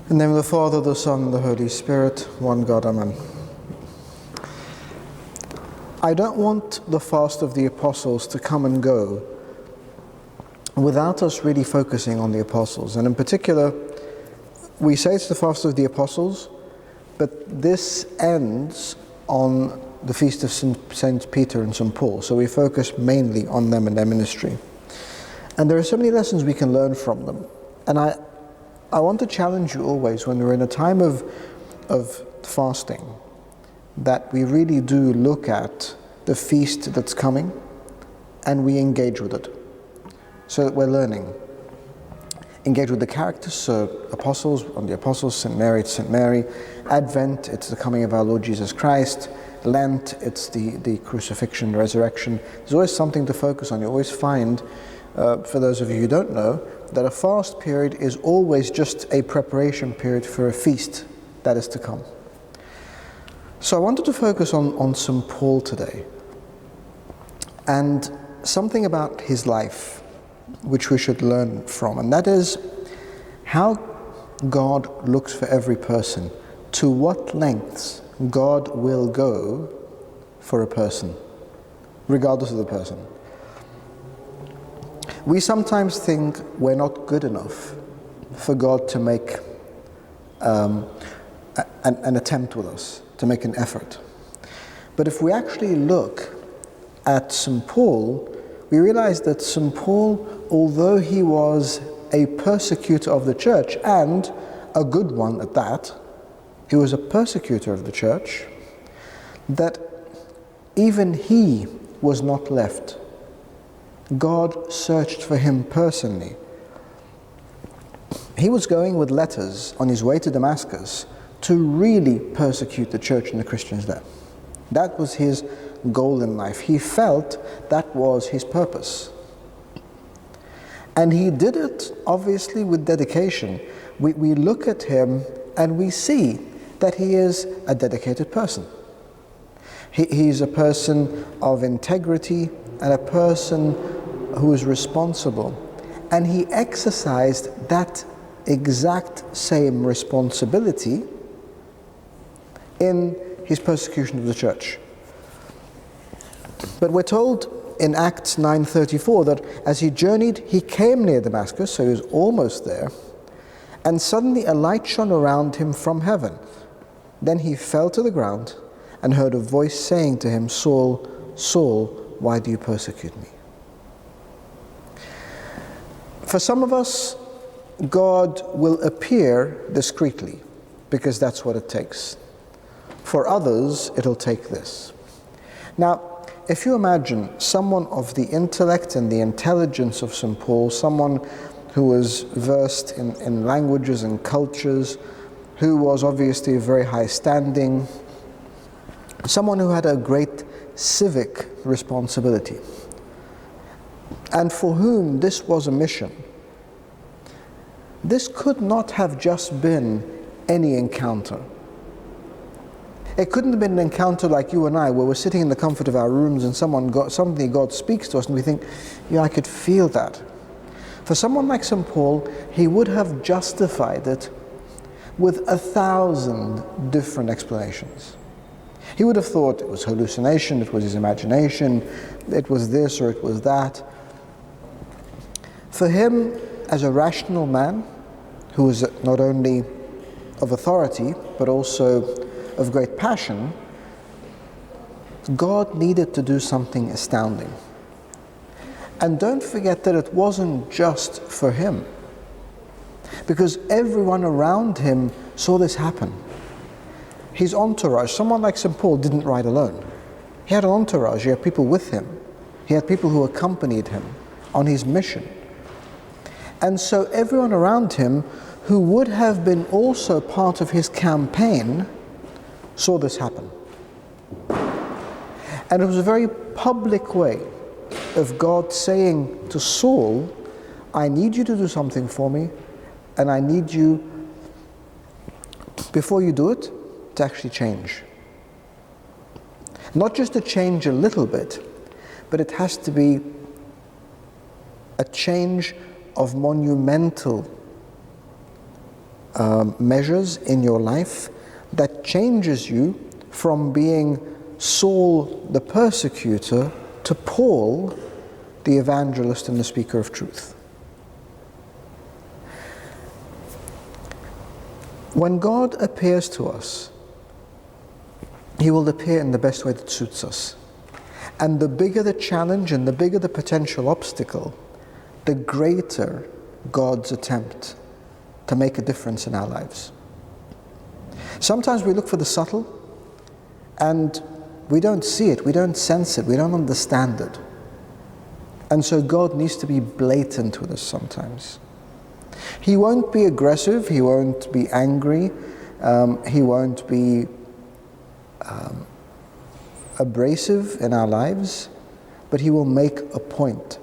In the name of the Father, the Son, and the Holy Spirit, one God, Amen. I don't want the fast of the Apostles to come and go without us really focusing on the Apostles. And in particular, we say it's the fast of the Apostles, but this ends on the feast of St. Peter and St. Paul. So we focus mainly on them and their ministry. And there are so many lessons we can learn from them. And I want to challenge you always, when we're in a time of fasting, that we really do look at the feast that's coming and we engage with it, so that we're learning. Engage with the characters, so Apostles, on the Apostles, St. Mary, it's St. Mary. Advent, it's the coming of our Lord Jesus Christ. Lent, it's the crucifixion, the resurrection. There's always something to focus on. You always find, for those of you who don't know, that a fast period is always just a preparation period for a feast that is to come. So I wanted to focus on St. Paul today, and something about his life which we should learn from, and that is how God looks for every person, to what lengths God will go for a person, regardless of the person. We sometimes think we're not good enough for God to make an attempt with us, to make an effort. But if we actually look at St. Paul, we realize that St. Paul, although he was a persecutor of the church, and a good one at that, he was a persecutor of the church, that even he was not left. God searched for him personally. He was going with letters on his way to Damascus to really persecute the church and the Christians there. That was his goal in life. He felt that was his purpose. And he did it, obviously, with dedication. We look at him and we see that he is a dedicated person. He's a person of integrity and a person who is responsible. And he exercised that exact same responsibility in his persecution of the church. But we're told in Acts 9:34 that as he journeyed, he came near Damascus, so he was almost there, and suddenly a light shone around him from heaven. Then he fell to the ground and heard a voice saying to him, "Saul, Saul, why do you persecute me?" For some of us, God will appear discreetly, because that's what it takes. For others, it'll take this. Now, if you imagine someone of the intellect and the intelligence of St. Paul, someone who was versed in languages and cultures, who was obviously of very high standing, someone who had a great civic responsibility, and for whom this was a mission. This could not have just been any encounter. It couldn't have been an encounter like you and I, where we're sitting in the comfort of our rooms and suddenly God speaks to us and we think, yeah, I could feel that. For someone like St. Paul, he would have justified it with 1,000 different explanations. He would have thought it was hallucination, it was his imagination, it was this or it was that. For him, as a rational man, who was not only of authority, but also of great passion, God needed to do something astounding. And don't forget that it wasn't just for him, because everyone around him saw this happen. His entourage, someone like St. Paul didn't ride alone. He had an entourage, he had people with him. He had people who accompanied him on his mission. And so everyone around him, who would have been also part of his campaign, saw this happen. And it was a very public way of God saying to Saul, I need you to do something for me, and I need you, before you do it, to actually change. Not just to change a little bit, but it has to be a change of monumental measures in your life that changes you from being Saul the persecutor to Paul the evangelist and the speaker of truth. When God appears to us, He will appear in the best way that suits us. And the bigger the challenge and the bigger the potential obstacle, the greater God's attempt to make a difference in our lives. Sometimes we look for the subtle and we don't see it, we don't sense it, we don't understand it. And so God needs to be blatant with us sometimes. He won't be aggressive, He won't be angry, He won't be abrasive in our lives, but He will make a point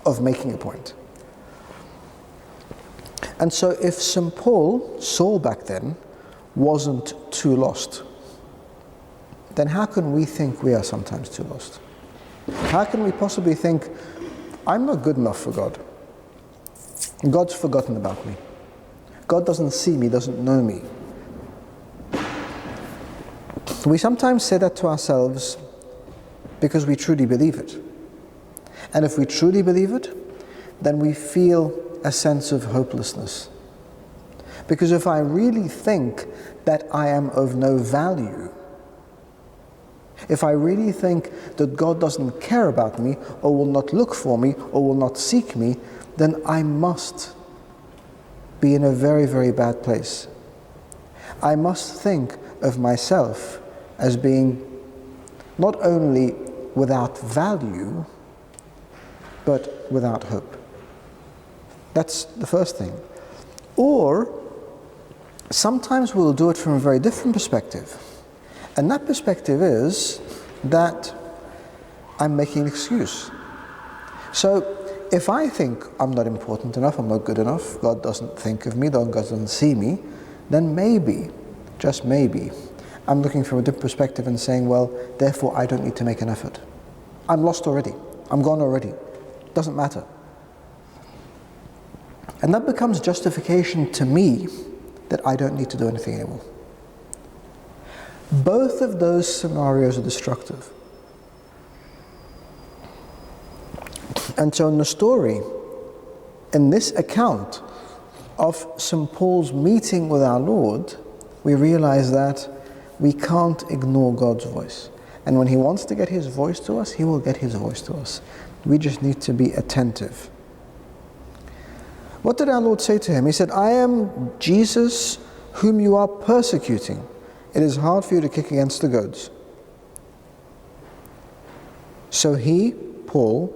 of making a point. And so if St. Paul, Saul back then, wasn't too lost, then how can we think we are sometimes too lost? How can we possibly think, I'm not good enough for God. God's forgotten about me. God doesn't see me, doesn't know me. We sometimes say that to ourselves because we truly believe it. And if we truly believe it, then we feel a sense of hopelessness. Because if I really think that I am of no value, if I really think that God doesn't care about me, or will not look for me, or will not seek me, then I must be in a very, very bad place. I must think of myself as being not only without value, but without hope. That's the first thing. Or sometimes we'll do it from a very different perspective. And that perspective is that I'm making an excuse. So if I think I'm not important enough, I'm not good enough, God doesn't think of me, God doesn't see me, then maybe, just maybe, I'm looking from a different perspective and saying, well, therefore I don't need to make an effort. I'm lost already. I'm gone already. Doesn't matter. And that becomes justification to me that I don't need to do anything anymore. Both of those scenarios are destructive. And so in the story, in this account of St. Paul's meeting with our Lord, we realize that we can't ignore God's voice. And when He wants to get His voice to us, He will get His voice to us. We just need to be attentive. What did our Lord say to him? He said, I am Jesus whom you are persecuting. It is hard for you to kick against the goads. So he, Paul,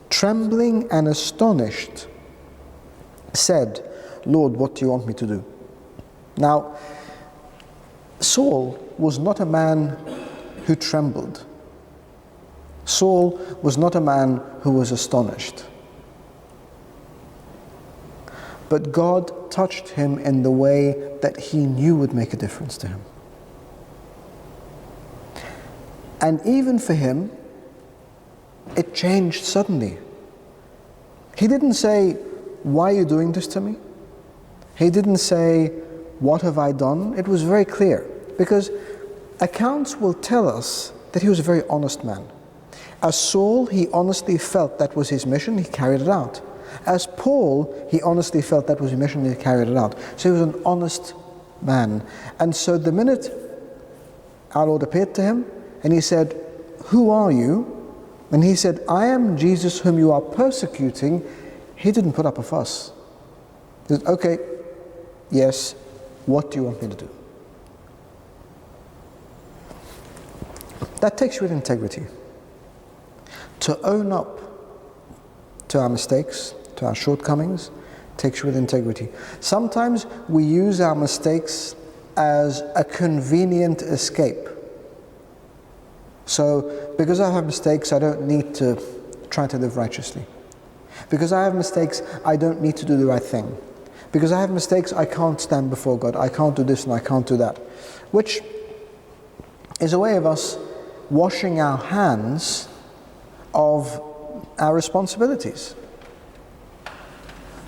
trembling and astonished, said, Lord, what do you want me to do? Now, Saul was not a man who trembled. Saul was not a man who was astonished. But God touched him in the way that he knew would make a difference to him. And even for him, it changed suddenly. He didn't say, why are you doing this to me? He didn't say, what have I done? It was very clear, because accounts will tell us that he was a very honest man. As Saul, he honestly felt that was his mission, he carried it out. As Paul, he honestly felt that was his mission, he carried it out. So he was an honest man. And so the minute our Lord appeared to him, and he said, who are you? And he said, I am Jesus whom you are persecuting. He didn't put up a fuss. He said, okay, yes, what do you want me to do? That takes you with integrity. To own up to our mistakes, to our shortcomings, takes you with integrity. Sometimes we use our mistakes as a convenient escape. So, because I have mistakes, I don't need to try to live righteously. Because I have mistakes, I don't need to do the right thing. Because I have mistakes, I can't stand before God. I can't do this and I can't do that. Which is a way of us washing our hands of our responsibilities.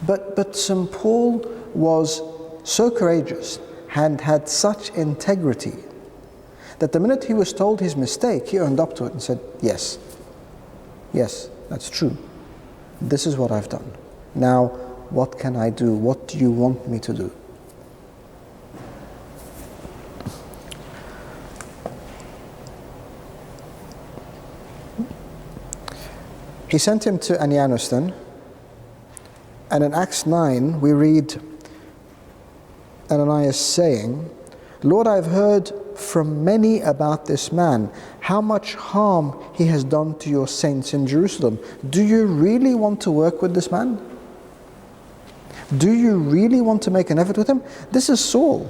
But St. Paul was so courageous and had such integrity that the minute he was told his mistake, he owned up to it and said, yes, that's true. This is what I've done. Now, what can I do? What do you want me to do? He sent him to Angaelos then, and in Acts 9 we read Ananias saying, Lord, I've heard from many about this man, how much harm he has done to your saints in Jerusalem. Do you really want to work with this man? Do you really want to make an effort with him? This is Saul.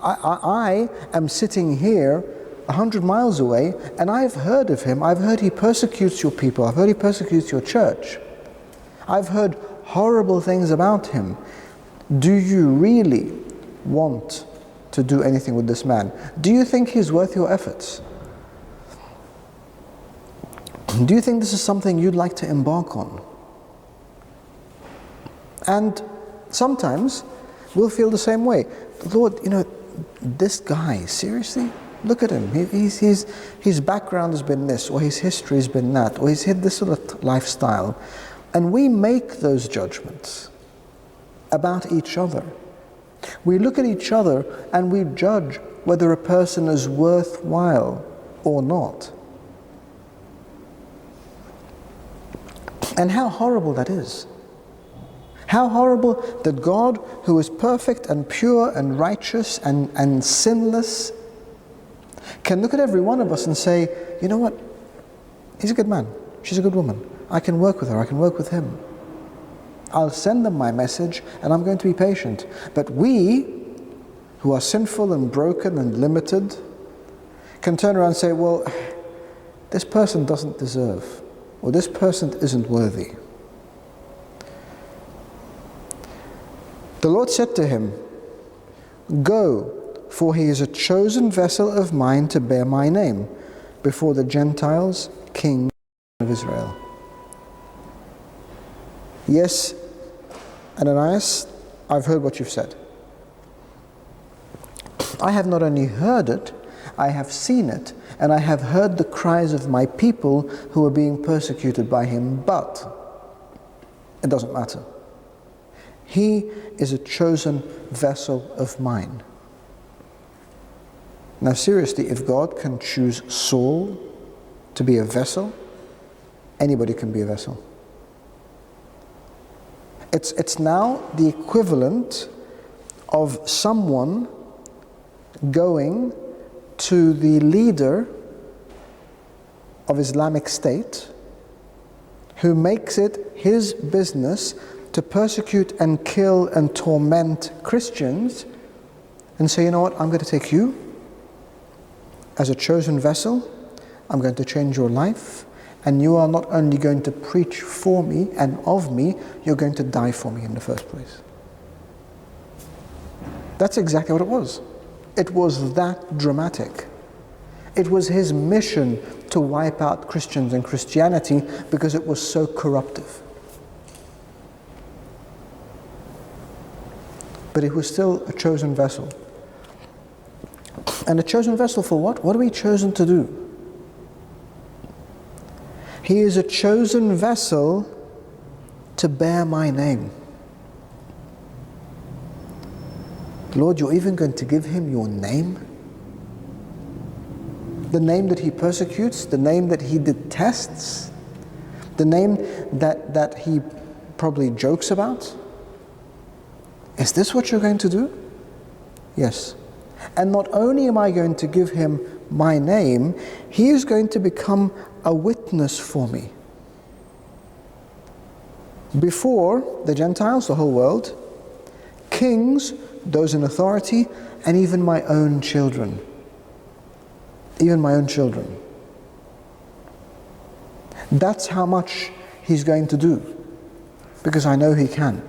I am sitting here 100 miles away, and I've heard of him. I've heard he persecutes your people. I've heard he persecutes your church. I've heard horrible things about him. Do you really want to do anything with this man? Do you think he's worth your efforts? Do you think this is something you'd like to embark on? And sometimes we'll feel the same way. Lord, this guy, seriously? Look at him. His background has been this, or his history has been that, or he's had this sort of lifestyle. And we make those judgments about each other. We look at each other and we judge whether a person is worthwhile or not. And how horrible that is. How horrible that God, who is perfect and pure and righteous and sinless, can look at every one of us and say, you know what? He's a good man. She's a good woman. I can work with her. I can work with him. I'll send them my message and I'm going to be patient. But we, who are sinful and broken and limited, can turn around and say, well, this person doesn't deserve, or this person isn't worthy. The Lord said to him, go, for he is a chosen vessel of mine to bear my name before the Gentiles, King of Israel. Yes, Ananias, I've heard what you've said. I have not only heard it, I have seen it, and I have heard the cries of my people who are being persecuted by him, but it doesn't matter. He is a chosen vessel of mine. Now seriously, if God can choose Saul to be a vessel, anybody can be a vessel. It's now the equivalent of someone going to the leader of Islamic State who makes it his business to persecute and kill and torment Christians and say, you know what, I'm going to take you as a chosen vessel, I'm going to change your life, and you are not only going to preach for me and of me, you're going to die for me in the first place. That's exactly what it was. It was that dramatic. It was his mission to wipe out Christians and Christianity because it was so corruptive. But it was still a chosen vessel. And a chosen vessel for what? What are we chosen to do? He is a chosen vessel to bear my name. Lord, you're even going to give him your name? The name that he persecutes, the name that he detests, the name that he probably jokes about? Is this what you're going to do? Yes. And not only am I going to give him my name, he is going to become a witness for me. Before the Gentiles, the whole world, kings, those in authority, and even my own children. Even my own children. That's how much he's going to do, because I know he can.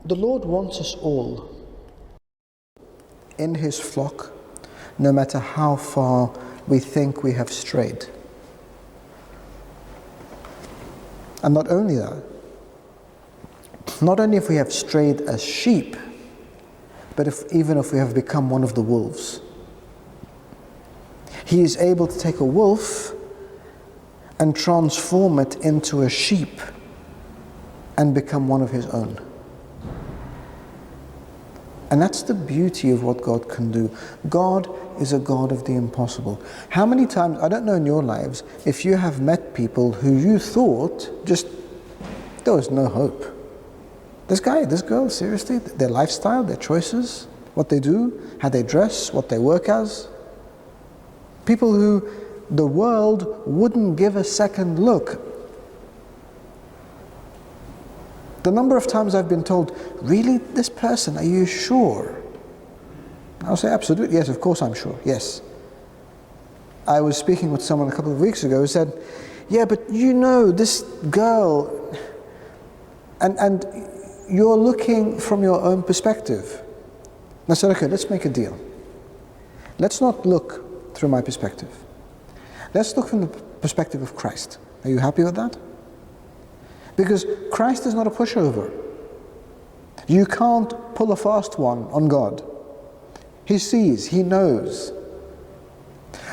The Lord wants us all in his flock, no matter how far we think we have strayed. And not only that, not only if we have strayed as sheep, but even if we have become one of the wolves. He is able to take a wolf and transform it into a sheep and become one of his own. And that's the beauty of what God can do. God is a God of the impossible. How many times, I don't know in your lives, if you have met people who you thought just, there was no hope. This guy, this girl, seriously, their lifestyle, their choices, what they do, how they dress, what they work as. People who the world wouldn't give a second look. The number of times I've been told, really, this person, are you sure? I'll say, absolutely, yes, of course I'm sure, yes. I was speaking with someone a couple of weeks ago who said, yeah, but you know, this girl, and you're looking from your own perspective. And I said, okay, let's make a deal. Let's not look through my perspective. Let's look from the perspective of Christ. Are you happy with that? Because Christ is not a pushover. You can't pull a fast one on God. He sees, he knows.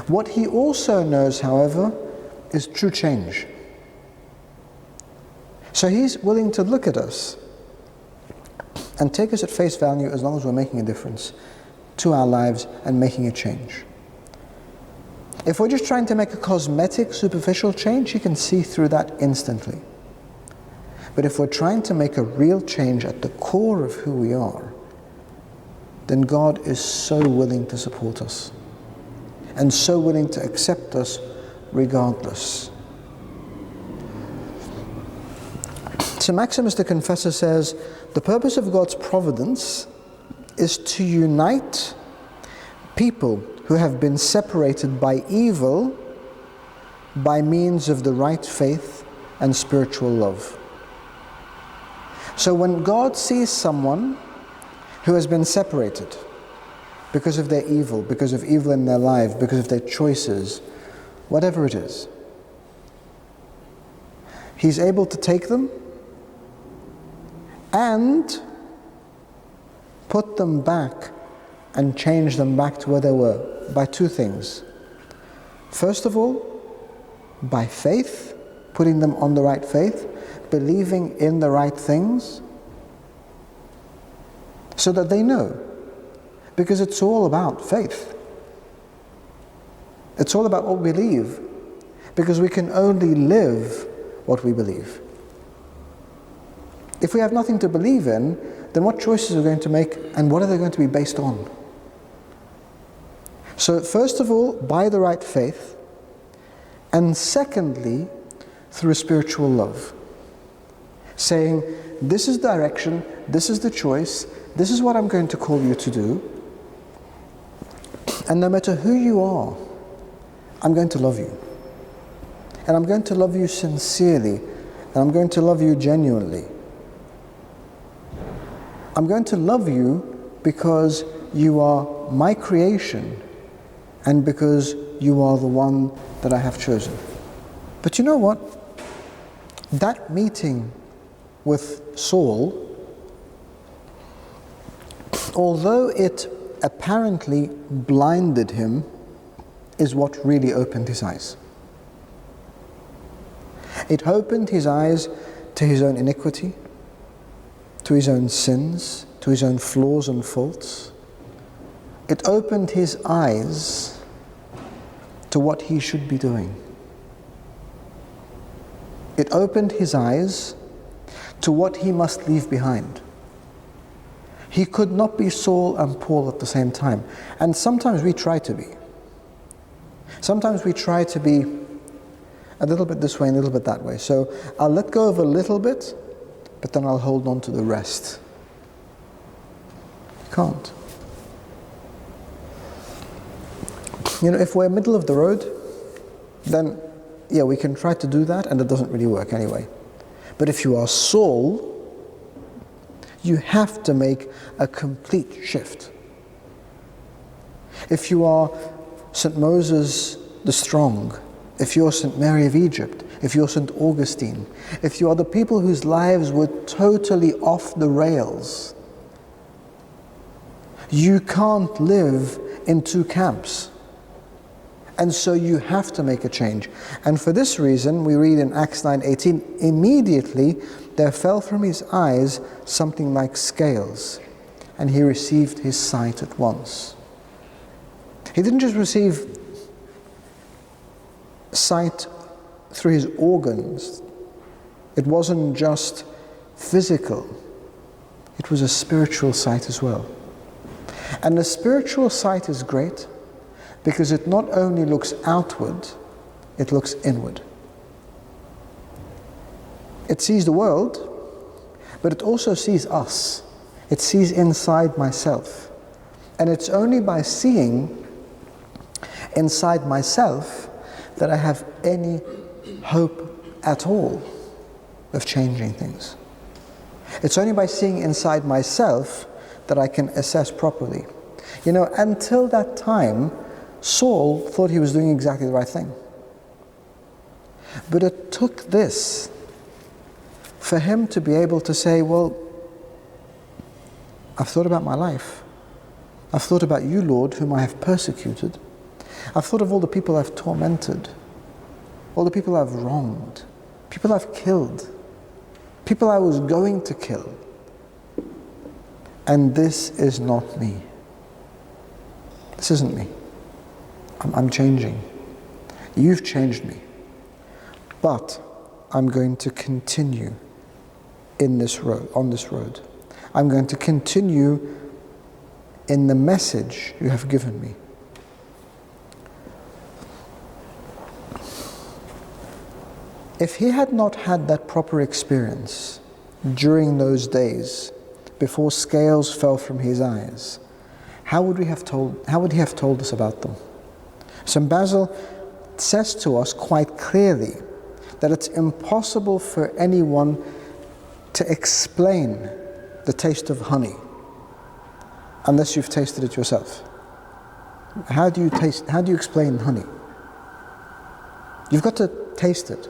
What he also knows, however, is true change. So he's willing to look at us and take us at face value as long as we're making a difference to our lives and making a change. If we're just trying to make a cosmetic, superficial change, he can see through that instantly. But if we're trying to make a real change at the core of who we are, then God is so willing to support us and so willing to accept us regardless. So Maximus the Confessor says, the purpose of God's providence is to unite people who have been separated by evil by means of the right faith and spiritual love. So when God sees someone who has been separated because of their evil, because of evil in their life, because of their choices, whatever it is, he's able to take them and put them back and change them back to where they were by two things. First of all, by faith, putting them on the right faith, believing in the right things, so that they know. Because it's all about faith. It's all about what we believe, because we can only live what we believe. If we have nothing to believe in, then what choices are we going to make, and what are they going to be based on? So first of all, by the right faith, and secondly, through spiritual love. Saying, this is direction, this is the choice, this is what I'm going to call you to do, and no matter who you are, I'm going to love you. And I'm going to love you sincerely, and I'm going to love you genuinely. I'm going to love you because you are my creation, and because you are the one that I have chosen. But you know what? That meeting with Saul, although it apparently blinded him, is what really opened his eyes. It opened his eyes to his own iniquity, to his own sins, to his own flaws and faults. It opened his eyes to what he should be doing. It opened his eyes to what he must leave behind. He could not be Saul and Paul at the same time. And sometimes we try to be. Sometimes we try to be a little bit this way and a little bit that way. So I'll let go of a little bit, but then I'll hold on to the rest. You can't. You know, if we're middle of the road, then yeah, we can try to do that, and it doesn't really work anyway. But if you are Saul, you have to make a complete shift. If you are St. Moses the Strong, if you're St. Mary of Egypt, if you're St. Augustine, if you are the people whose lives were totally off the rails, you can't live in two camps. And so you have to make a change. And for this reason, we read in Acts 9:18, immediately there fell from his eyes something like scales, and he received his sight at once. He didn't just receive sight through his organs. It wasn't just physical. It was a spiritual sight as well. And the spiritual sight is great because it not only looks outward, it looks inward. It sees the world, but it also sees us. It sees inside myself. And it's only by seeing inside myself that I have any hope at all of changing things. It's only by seeing inside myself that I can assess properly. You know, until that time, Saul thought he was doing exactly the right thing. But it took this for him to be able to say, well, I've thought about my life. I've thought about you, Lord, whom I have persecuted. I've thought of all the people I've tormented, all the people I've wronged, people I've killed, people I was going to kill. And this is not me. This isn't me. I'm changing. You've changed me. But I'm going to continue in this road, on this road. I'm going to continue in the message you have given me. If he had not had that proper experience during those days, before scales fell from his eyes, how would he have told us about them? St. Basil says to us quite clearly that it's impossible for anyone to explain the taste of honey unless you've tasted it yourself. How do you explain honey? You've got to taste it.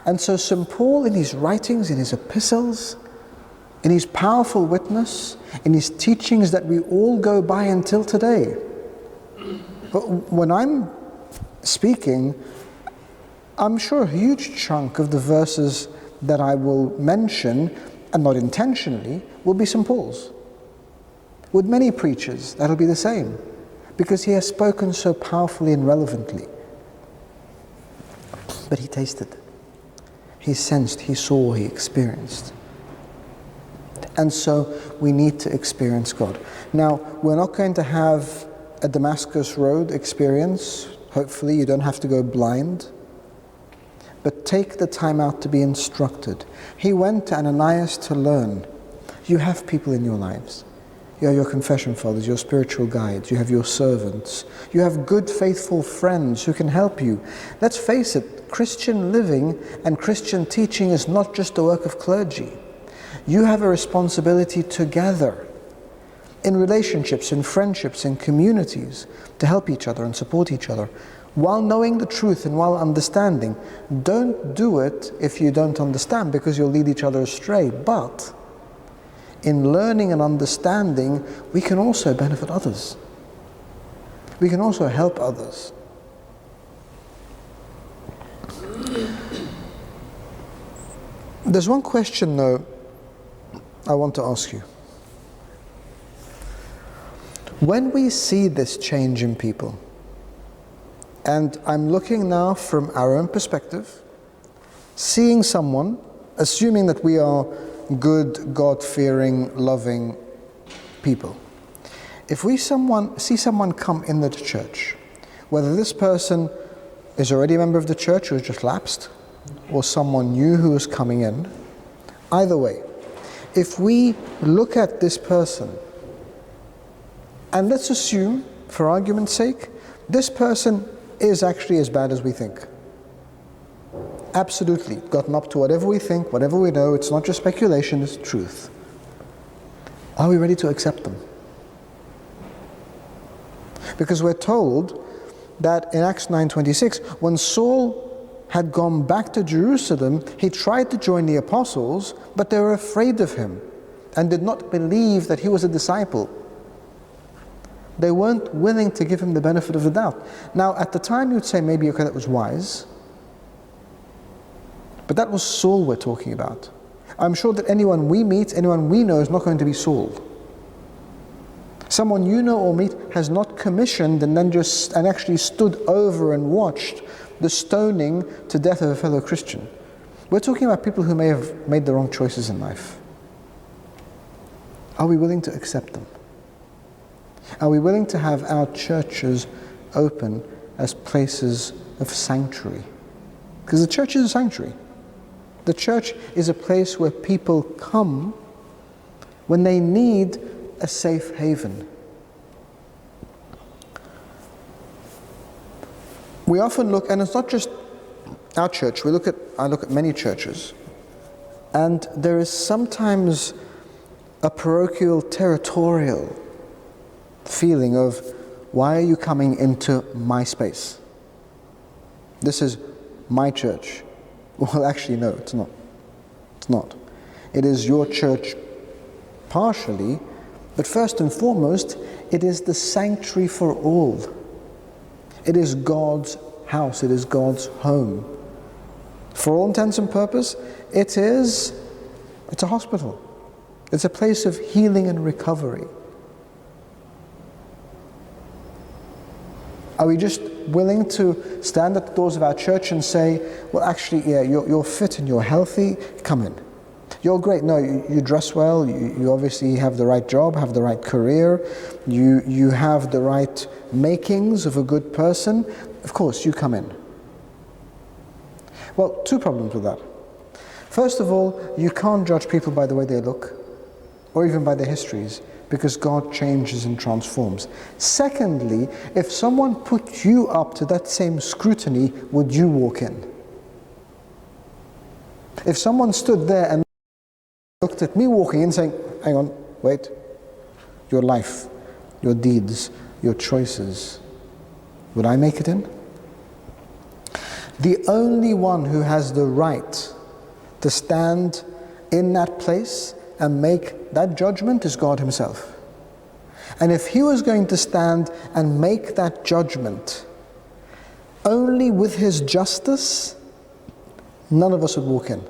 And so St. Paul, in his writings, in his epistles, in his powerful witness, in his teachings that we all go by until today. But when I'm speaking, I'm sure a huge chunk of the verses that I will mention, and not intentionally, will be St. Paul's. With many preachers, that'll be the same, because he has spoken so powerfully and relevantly. But he tasted, he sensed, he saw, he experienced. And so we need to experience God. Now, we're not going to have a Damascus Road experience. Hopefully you don't have to go blind. But take the time out to be instructed. He went to Ananias to learn. You have people in your lives. You have your confession fathers, your spiritual guides. You have your servants. You have good, faithful friends who can help you. Let's face it, Christian living and Christian teaching is not just the work of clergy. You have a responsibility together in relationships, in friendships, in communities to help each other and support each other while knowing the truth and while understanding. Don't do it if you don't understand, because you'll lead each other astray. But in learning and understanding, we can also benefit others. We can also help others. There's one question, though, I want to ask you. When we see this change in people, and I'm looking now from our own perspective, seeing someone, assuming that we are good, God-fearing, loving people. If we see someone come in the church, whether this person is already a member of the church who has just lapsed, or someone new who is coming in, either way, if we look at this person, and let's assume, for argument's sake, this person is actually as bad as we think. Absolutely, gotten up to whatever we think, whatever we know, it's not just speculation, it's truth. Are we ready to accept them? Because we're told that in Acts 9:26, when Saul had gone back to Jerusalem, he tried to join the apostles, but they were afraid of him and did not believe that he was a disciple. They weren't willing to give him the benefit of the doubt. Now, at the time, you'd say maybe, okay, that was wise. But that was Saul we're talking about. I'm sure that anyone we meet, anyone we know is not going to be Saul. Someone you know or meet has not commissioned and actually stood over and watched the stoning to death of a fellow Christian. We're talking about people who may have made the wrong choices in life. Are we willing to accept them? Are we willing to have our churches open as places of sanctuary? Because the church is a sanctuary. The church is a place where people come when they need a safe haven. We often look, and it's not just our church, I look at many churches, and there is sometimes a parochial, territorial feeling of, why are you coming into my space? This is my church. Well, actually, no, it's not. It's not. It is your church partially, but first and foremost, it is the sanctuary for all. It is God's house. It is God's home. For all intents and purposes, it's a hospital. It's a place of healing and recovery. Are we just willing to stand at the doors of our church and say, well, actually, yeah, you're fit and you're healthy, come in. You're great. No, you dress well, you obviously have the right job, have the right career, you have the right makings of a good person. Of course, you come in. Well, two problems with that. First of all, you can't judge people by the way they look, or even by their histories, because God changes and transforms. Secondly, if someone put you up to that same scrutiny, would you walk in? If someone stood there and looked at me walking in saying, hang on, wait, your life, your deeds, your choices, would I make it in? The only one who has the right to stand in that place and make that judgment is God himself. And if he was going to stand and make that judgment only with his justice, none of us would walk in.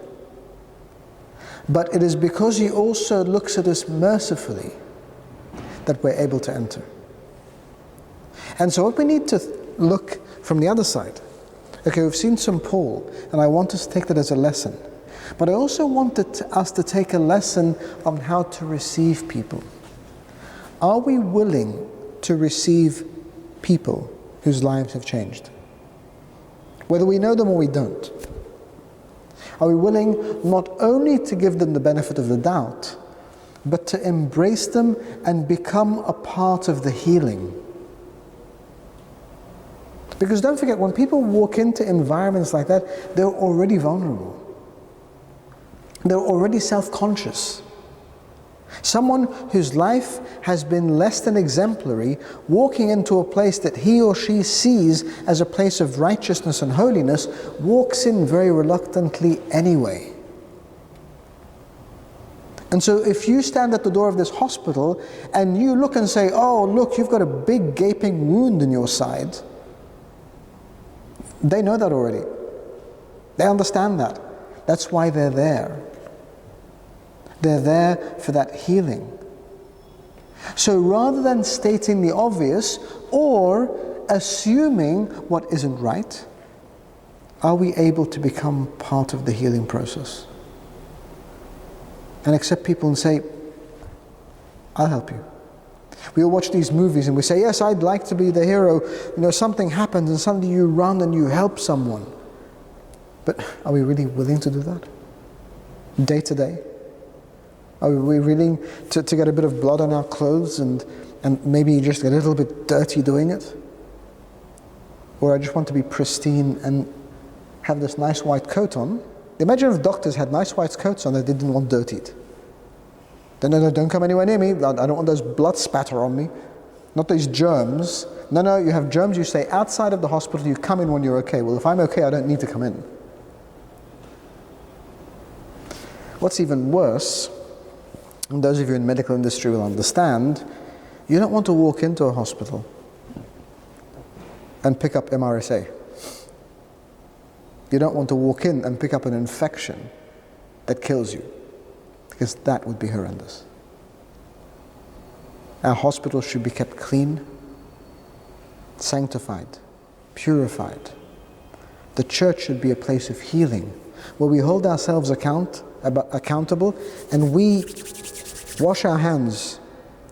But it is because he also looks at us mercifully that we're able to enter. And so what we need to look from the other side. Okay, we've seen St. Paul, and I want us to take that as a lesson. But I also wanted us to take a lesson on how to receive people. Are we willing to receive people whose lives have changed? Whether we know them or we don't. Are we willing not only to give them the benefit of the doubt, but to embrace them and become a part of the healing? Because don't forget, when people walk into environments like that, they're already vulnerable. They're already self-conscious. Someone whose life has been less than exemplary, walking into a place that he or she sees as a place of righteousness and holiness, walks in very reluctantly anyway. And so if you stand at the door of this hospital and you look and say, oh, look, you've got a big gaping wound in your side, they know that already. They understand that. That's why they're there. They're there for that healing. So rather than stating the obvious or assuming what isn't right, are we able to become part of the healing process? And accept people and say, I'll help you. We all watch these movies and we say, yes, I'd like to be the hero. You know, something happens and suddenly you run and you help someone. But are we really willing to do that? Day to day? Are we willing to get a bit of blood on our clothes and maybe just get a little bit dirty doing it? Or I just want to be pristine and have this nice white coat on. Imagine if doctors had nice white coats on that they didn't want dirtied. No, don't come anywhere near me. I don't want those blood spatter on me. Not these germs. No, you have germs, you stay outside of the hospital, you come in when you're okay. Well, if I'm okay, I don't need to come in. What's even worse, and those of you in the medical industry will understand, you don't want to walk into a hospital and pick up MRSA. You don't want to walk in and pick up an infection that kills you, because that would be horrendous. Our hospitals should be kept clean, sanctified, purified. The church should be a place of healing, where we hold ourselves accountable, and we wash our hands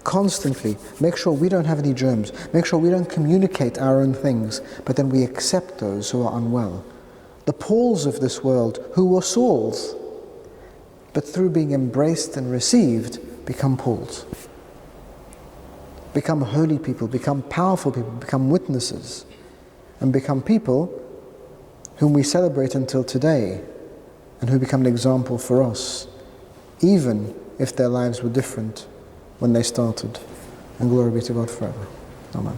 constantly, make sure we don't have any germs, make sure we don't communicate our own things, but then we accept those who are unwell. The Pauls of this world, who were Sauls, but through being embraced and received, become Pauls. Become holy people, become powerful people, become witnesses, and become people whom we celebrate until today, and who become an example for us, even if their lives were different when they started. And glory be to God forever. Amen.